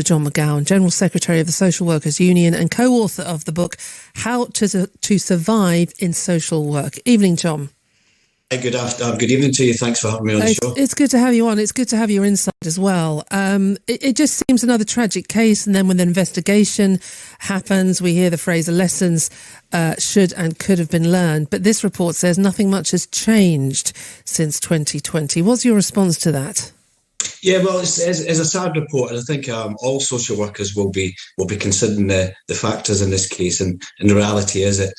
John McGowan, General Secretary of the Social Workers Union and co-author of the book, How to Survive in Social Work. Evening, John. Good evening to you. Thanks for having me on the show. It's good to have you on. It's good to have your insight as well. It just seems another tragic case, and then when the investigation happens, we hear the phrase lessons should and could have been learned. But this report says nothing much has changed since 2020. What's your response to that? Yeah, well, it's a sad report, and I think all social workers will be considering the factors in this case. And the reality is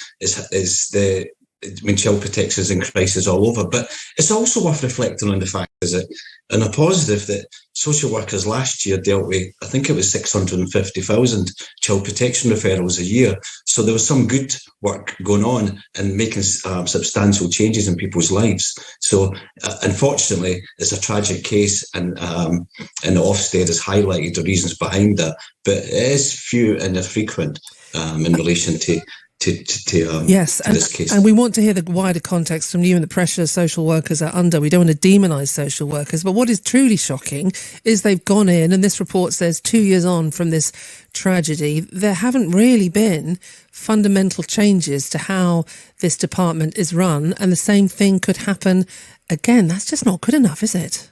child protection is in crisis all over. But it's also worth reflecting on the fact that, and a positive, that social workers last year dealt with, I think it was 650,000 child protection referrals a year. So there was some good work going on and making substantial changes in people's lives. So unfortunately, it's a tragic case, and Ofsted has highlighted the reasons behind that. But it is few and infrequent in relation to this case. And we want to hear the wider context from you and the pressure social workers are under. We don't want to demonise social workers, but what is truly shocking is they've gone in, and this report says 2 years on from this tragedy, there haven't really been fundamental changes to how this department is run, and the same thing could happen again. That's just not good enough, is it?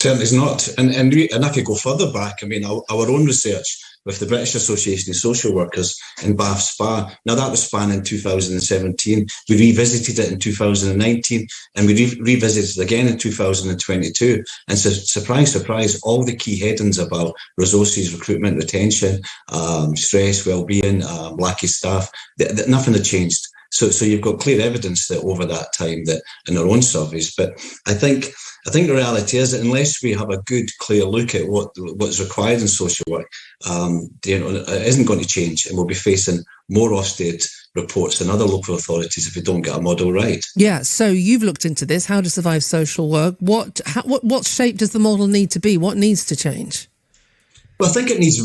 Certainly is not. And I could go further back. I mean, our own research with the British Association of Social Workers in Bath Spa. Now, that was spanning 2017. We revisited it in 2019, and we revisited it again in 2022. And so, surprise, surprise, all the key headings about resources, recruitment, retention, stress, well-being, lack of staff, nothing had changed. So you've got clear evidence that over that time, that in our own surveys. But I think the reality is that unless we have a good, clear look at what's required in social work, it isn't going to change, and we'll be facing more Ofsted reports and other local authorities if we don't get a model right. Yeah, so you've looked into this, how to survive social work. What shape does the model need to be? What needs to change? Well, I think it needs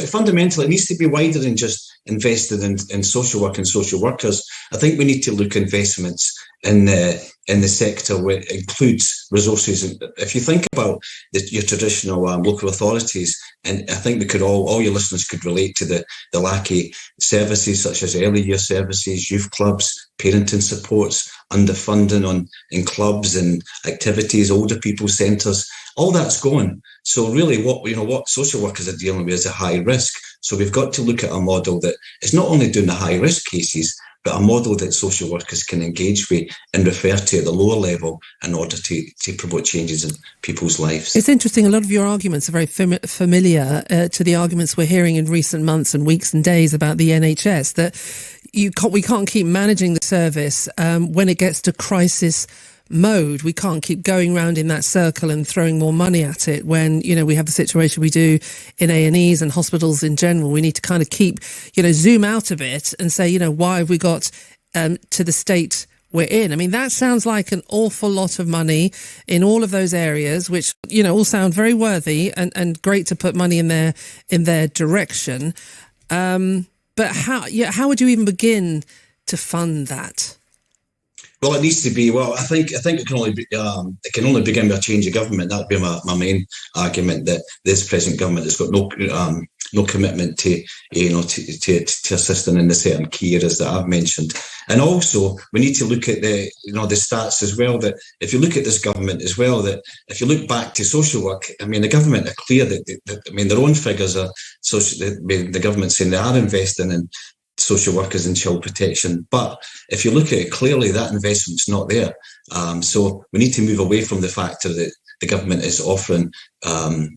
fundamentally, it needs to be wider than just invested in social work and social workers. I think we need to look at investments in the sector where it includes resources. And if you think about your traditional local authorities, and I think we could all your listeners could relate to the lack of services such as early year services, youth clubs, parenting supports, underfunding in clubs and activities, older people's centres. All that's gone. So really what social workers are dealing with is a high risk. So we've got to look at a model that is not only doing the high risk cases, but a model that social workers can engage with and refer to at the lower level in order to promote changes in people's lives. It's interesting, a lot of your arguments are very familiar to the arguments we're hearing in recent months and weeks and days about the NHS, that we can't keep managing the service when it gets to crisis mode. We can't keep going round in that circle and throwing more money at it when, we have the situation we do in A&Es and hospitals in general. We need to kind of keep, zoom out a bit and say, why have we got to the state we're in? I mean, that sounds like an awful lot of money in all of those areas, which, all sound very worthy and great to put money in their direction. But how would you even begin to fund that? Well, it needs to be. Well, I think it can only begin with a change of government. That'd be my main argument, that this present government has got no commitment to assisting in the certain key areas that I've mentioned. And also, we need to look at the stats as well. That if you look at this government as well, that if you look back to social work, I mean, the government are clear that their own figures are the government saying they are investing in social workers and child protection. But if you look at it clearly, that investment's not there. So we need to move away from the factor that the government is offering, I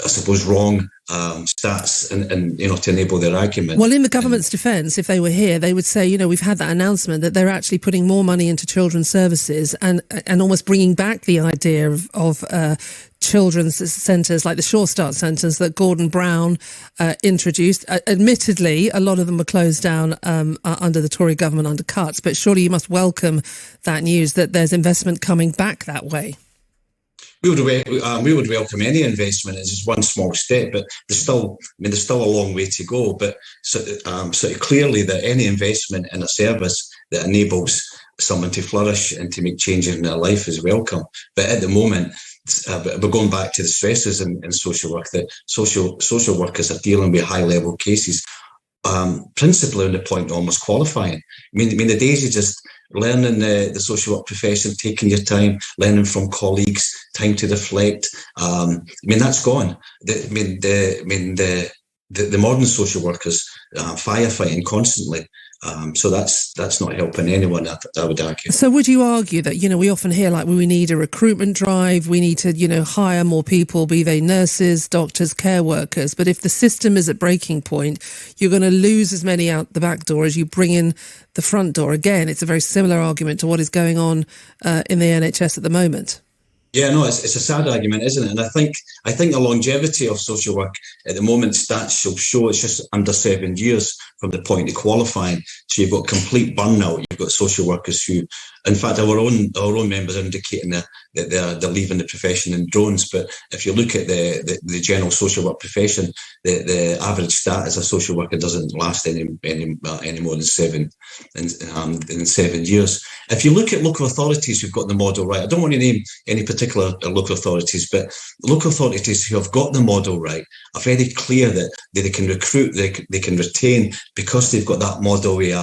suppose, wrong stats and to enable their argument. Well, in the government's defence, if they were here, they would say, we've had that announcement that they're actually putting more money into children's services and almost bringing back the idea of children's centres like the Sure Start centres that Gordon Brown introduced. Admittedly, a lot of them were closed down under the Tory government under cuts, but surely you must welcome that news that there's investment coming back that way. We would welcome any investment as just one small step, but there's still a long way to go. But clearly, that any investment in a service that enables someone to flourish and to make changes in their life is welcome. But at the moment, we're going back to the stresses in social work, that social workers are dealing with high level cases, principally on the point of almost qualifying. I mean, the days of just learning the social work profession, taking your time, learning from colleagues, time to reflect. That's gone. The modern social workers firefighting constantly. So that's not helping anyone, I would argue. So would you argue that, we often hear like we need a recruitment drive, we need to, hire more people, be they nurses, doctors, care workers. But if the system is at breaking point, you're going to lose as many out the back door as you bring in the front door. Again, it's a very similar argument to what is going on in the NHS at the moment. Yeah, no, it's a sad argument, isn't it? And I think the longevity of social work at the moment, stats will show it's just under 7 years from the point of qualifying. So you've got complete burnout. You've got social workers who, in fact, our own members are indicating that they're leaving the profession in drones. But if you look at the general social work profession, the average stat as a social worker doesn't last any more than 7 years. If you look at local authorities who've got the model right, I don't want to name any particular local authorities, but local authorities who have got the model right are very clear that they can recruit, they can retain, because they've got that model with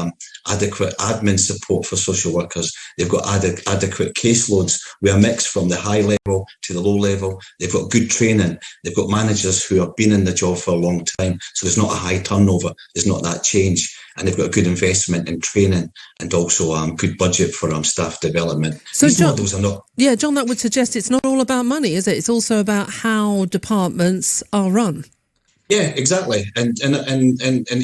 adequate admin support for social workers. They've got adequate caseloads with a mix from the high level to the low level. They've got good training. They've got managers who have been in the job for a long time, so there's not a high turnover. There's not that change. And they've got a good investment in training and also good budget for staff development. So these John, models are not... Yeah, John, that would suggest it's not all about money, is it? It's also about how departments are run. Yeah, exactly. And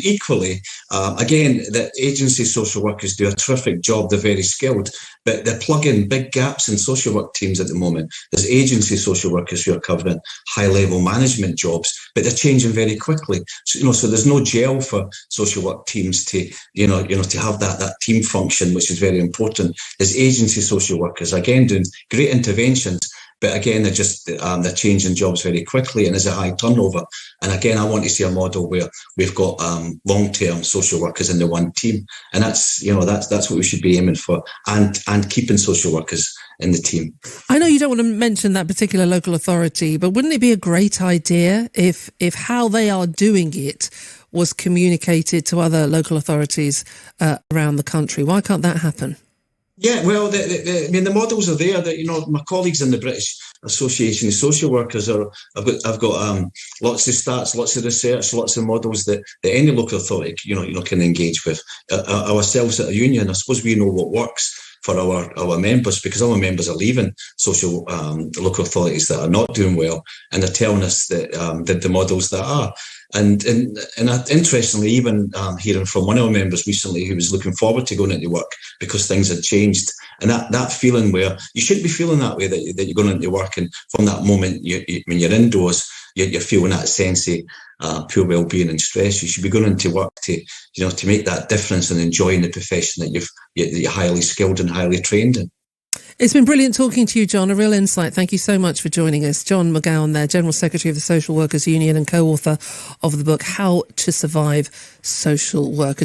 equally, again, the agency social workers do a terrific job. They're very skilled, but they're plugging big gaps in social work teams at the moment. There's agency social workers who are covering high-level management jobs, but they're changing very quickly. So there's no gel for social work teams to have that team function, which is very important. There's agency social workers, again, doing great interventions, but again, they're changing jobs very quickly, and there's a high turnover. And again, I want to see a model where we've got long-term social workers in the one team, and that's what we should be aiming for, and keeping social workers in the team. I know you don't want to mention that particular local authority, but wouldn't it be a great idea if how they are doing it was communicated to other local authorities around the country? Why can't that happen? Yeah, well, the models are there. That my colleagues in the British Association of Social Workers I've got lots of stats, lots of research, lots of models that any local authority can engage with. Ourselves at a union, I suppose we know what works for our members, because our members are leaving social local authorities that are not doing well, and they're telling us that the models that are. And interestingly, even hearing from one of our members recently who was looking forward to going into work because things had changed, and that feeling where you shouldn't be feeling that way, that you're going into work, and from that moment when you're indoors, you're feeling that sense of poor well-being and stress. You should be going into work to make that difference and enjoying the profession that you're highly skilled and highly trained in. It's been brilliant talking to you, John. A real insight. Thank you so much for joining us. John McGowan there, General Secretary of the Social Workers Union and co-author of the book, How to Survive Social Work.